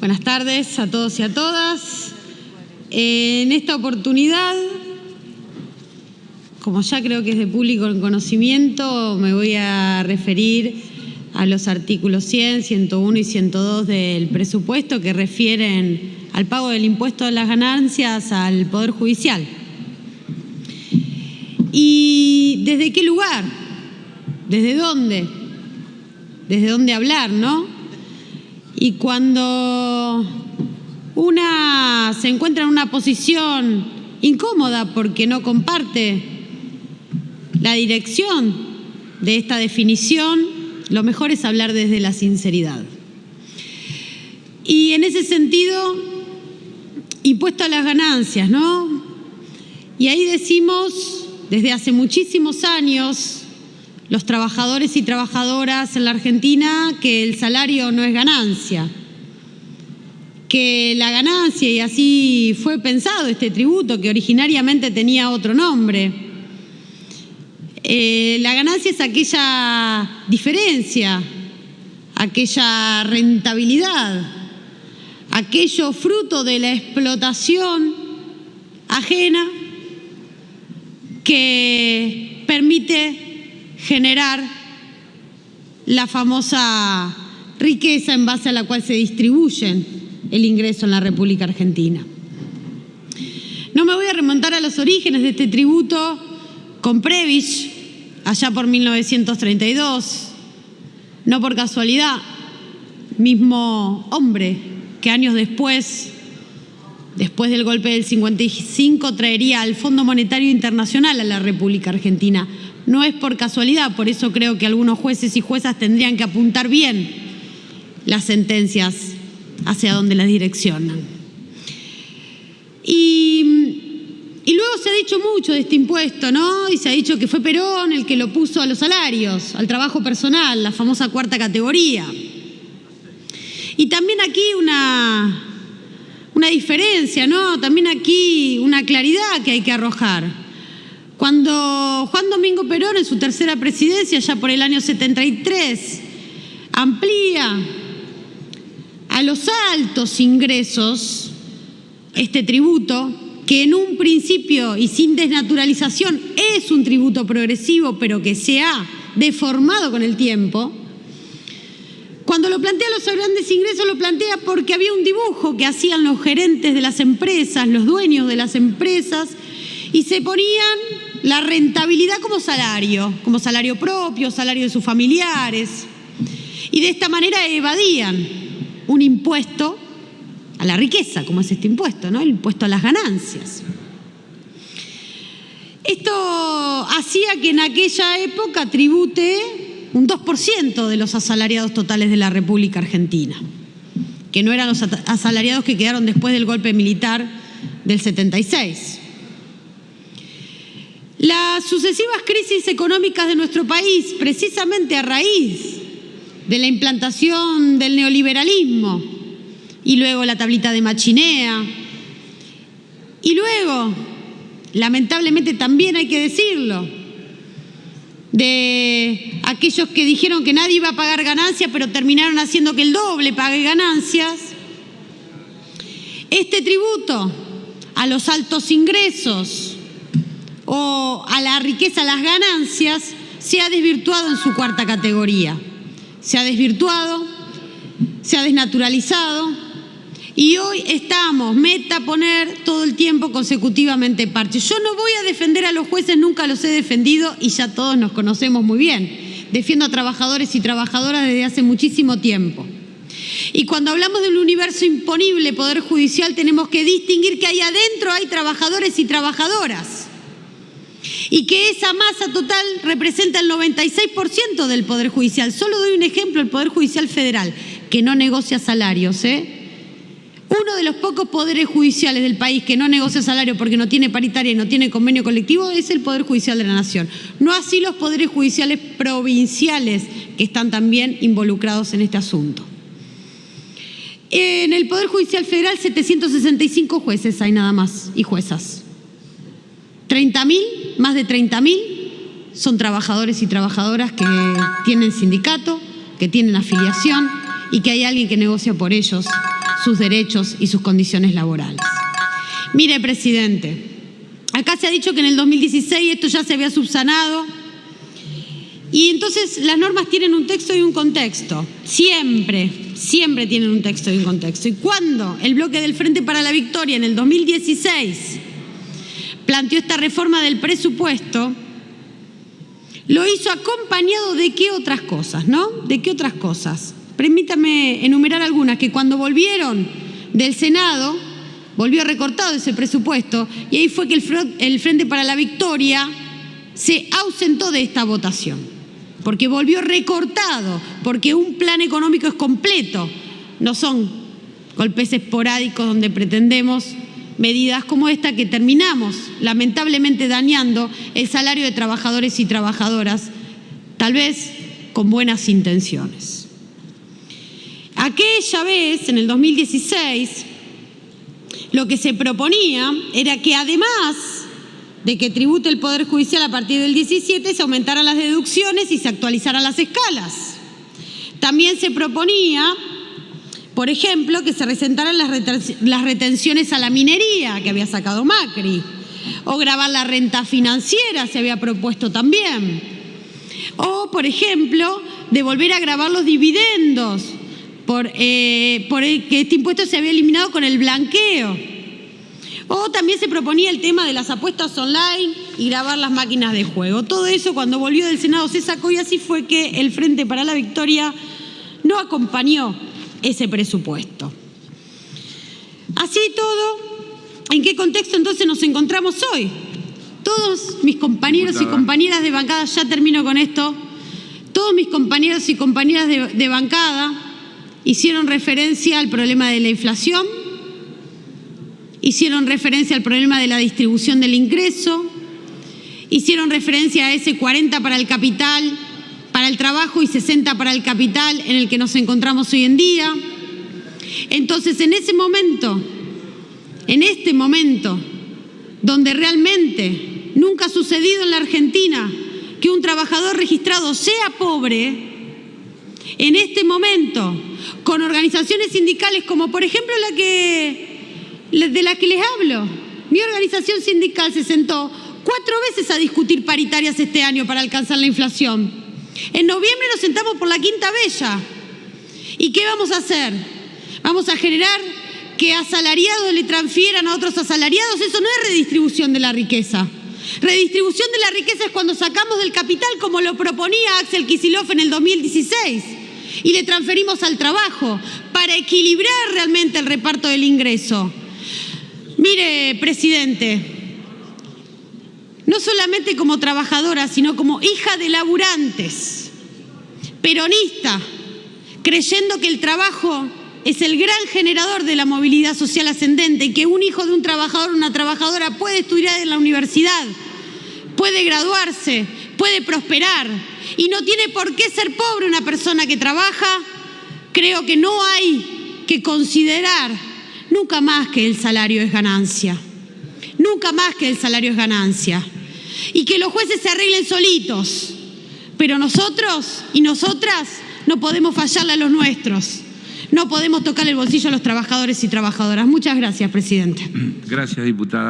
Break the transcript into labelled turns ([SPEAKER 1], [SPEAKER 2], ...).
[SPEAKER 1] Buenas tardes a todos y a todas. En esta oportunidad, como ya creo que es de público conocimiento, me voy a referir a los artículos 100, 101 y 102 del presupuesto que refieren al pago del impuesto de las ganancias al Poder Judicial. ¿Y desde qué lugar? ¿Desde dónde? ¿Desde dónde hablar, no? Y cuando una se encuentra en una posición incómoda porque no comparte la dirección de esta definición, lo mejor es hablar desde la sinceridad. Y en ese sentido, impuesto a las ganancias, ¿no? Y ahí decimos, desde hace muchísimos años, los trabajadores y trabajadoras en la Argentina, que el salario no es ganancia, que la ganancia, y así fue pensado este tributo, que originariamente tenía otro nombre, la ganancia es aquella diferencia, aquella rentabilidad, aquello fruto de la explotación ajena que permite generar la famosa riqueza en base a la cual se distribuyen el ingreso en la República Argentina. No me voy a remontar a los orígenes de este tributo con Prebisch, allá por 1932, no por casualidad, mismo hombre que años después del golpe del 55, traería al Fondo Monetario Internacional a la República Argentina. No es por casualidad, por eso creo que algunos jueces y juezas tendrían que apuntar bien las sentencias hacia donde las direccionan. Y luego se ha dicho mucho de este impuesto, ¿no? Y se ha dicho que fue Perón el que lo puso a los salarios, al trabajo personal, la famosa cuarta categoría. Y también aquí una diferencia, ¿no? También aquí una claridad que hay que arrojar. Cuando Juan Domingo Perón, en su tercera presidencia, ya por el año 73, amplía a los altos ingresos este tributo, que en un principio y sin desnaturalización es un tributo progresivo, pero que se ha deformado con el tiempo. Cuando lo plantea los grandes ingresos, lo plantea porque había un dibujo que hacían los gerentes de las empresas, los dueños de las empresas, y se ponían la rentabilidad como salario propio, salario de sus familiares, y de esta manera evadían un impuesto a la riqueza, como es este impuesto, ¿no? El impuesto a las ganancias. Esto hacía que en aquella época tribute un 2% de los asalariados totales de la República Argentina, que no eran los asalariados que quedaron después del golpe militar del 76. Las sucesivas crisis económicas de nuestro país, precisamente a raíz de la implantación del neoliberalismo y luego la tablita de Machinea, y luego, lamentablemente también hay que decirlo, de aquellos que dijeron que nadie iba a pagar ganancias, pero terminaron haciendo que el doble pague ganancias, este tributo a los altos ingresos o a la riqueza, a las ganancias, se ha desvirtuado en su cuarta categoría. Se ha desvirtuado, se ha desnaturalizado, y hoy estamos meta poner todo el tiempo consecutivamente parches. Yo no voy a defender a los jueces, nunca los he defendido y ya todos nos conocemos muy bien. Defiendo a trabajadores y trabajadoras desde hace muchísimo tiempo. Y cuando hablamos del universo imponible Poder Judicial, tenemos que distinguir que ahí adentro hay trabajadores y trabajadoras, y que esa masa total representa el 96% del Poder Judicial. Solo doy un ejemplo, el Poder Judicial Federal, que no negocia salarios, Uno de los pocos poderes judiciales del país que no negocia salario porque no tiene paritaria y no tiene convenio colectivo es el Poder Judicial de la Nación. No así los poderes judiciales provinciales, que están también involucrados en este asunto. En el Poder Judicial Federal, 765 jueces hay nada más y juezas. 30.000, más de 30.000 son trabajadores y trabajadoras que tienen sindicato, que tienen afiliación y que hay alguien que negocia por ellos sus derechos y sus condiciones laborales. Mire, presidente, acá se ha dicho que en el 2016 esto ya se había subsanado y entonces las normas tienen un texto y un contexto. Siempre tienen un texto y un contexto. Y cuando el bloque del Frente para la Victoria en el 2016 planteó esta reforma del presupuesto, lo hizo acompañado de qué otras cosas, ¿no? ¿De qué otras cosas? Permítame enumerar algunas, que cuando volvieron del Senado, volvió recortado ese presupuesto y ahí fue que el Frente para la Victoria se ausentó de esta votación, porque volvió recortado, porque un plan económico es completo, no son golpes esporádicos donde pretendemos medidas como esta que terminamos lamentablemente dañando el salario de trabajadores y trabajadoras, tal vez con buenas intenciones. Aquella vez, en el 2016, lo que se proponía era que además de que tribute el Poder Judicial a partir del 17, se aumentaran las deducciones y se actualizaran las escalas. También se proponía, por ejemplo, que se resentaran las retenciones a la minería que había sacado Macri, o gravar la renta financiera se había propuesto también, o, por ejemplo, de volver a gravar los dividendos, que este impuesto se había eliminado con el blanqueo. O también se proponía el tema de las apuestas online y grabar las máquinas de juego. Todo eso cuando volvió del Senado se sacó y así fue que el Frente para la Victoria no acompañó ese presupuesto. Así todo, ¿en qué contexto entonces nos encontramos hoy? Todos mis compañeros y compañeras de bancada, ya termino con esto, todos mis compañeros y compañeras de bancada hicieron referencia al problema de la inflación, hicieron referencia al problema de la distribución del ingreso, hicieron referencia a ese 40 para el capital, para el trabajo y 60 para el capital en el que nos encontramos hoy en día. Entonces, en este momento, donde realmente nunca ha sucedido en la Argentina que un trabajador registrado sea pobre, en este momento, con organizaciones sindicales como por ejemplo de la que les hablo, mi organización sindical se sentó 4 veces a discutir paritarias este año para alcanzar la inflación. En noviembre nos sentamos por la Quinta Bella. ¿Y qué vamos a hacer? ¿Vamos a generar que asalariados le transfieran a otros asalariados? Eso no es redistribución de la riqueza. Redistribución de la riqueza es cuando sacamos del capital, como lo proponía Axel Kicillof en el 2016, y le transferimos al trabajo para equilibrar realmente el reparto del ingreso. Mire, presidente, no solamente como trabajadora, sino como hija de laburantes, peronista, creyendo que el trabajo es el gran generador de la movilidad social ascendente y que un hijo de un trabajador o una trabajadora puede estudiar en la universidad, puede graduarse, puede prosperar y no tiene por qué ser pobre una persona que trabaja, creo que no hay que considerar nunca más que el salario es ganancia. Nunca más que el salario es ganancia. Y que los jueces se arreglen solitos. Pero nosotros y nosotras no podemos fallarle a los nuestros. No podemos tocar el bolsillo a los trabajadores y trabajadoras. Muchas gracias, presidente.
[SPEAKER 2] Gracias, diputada.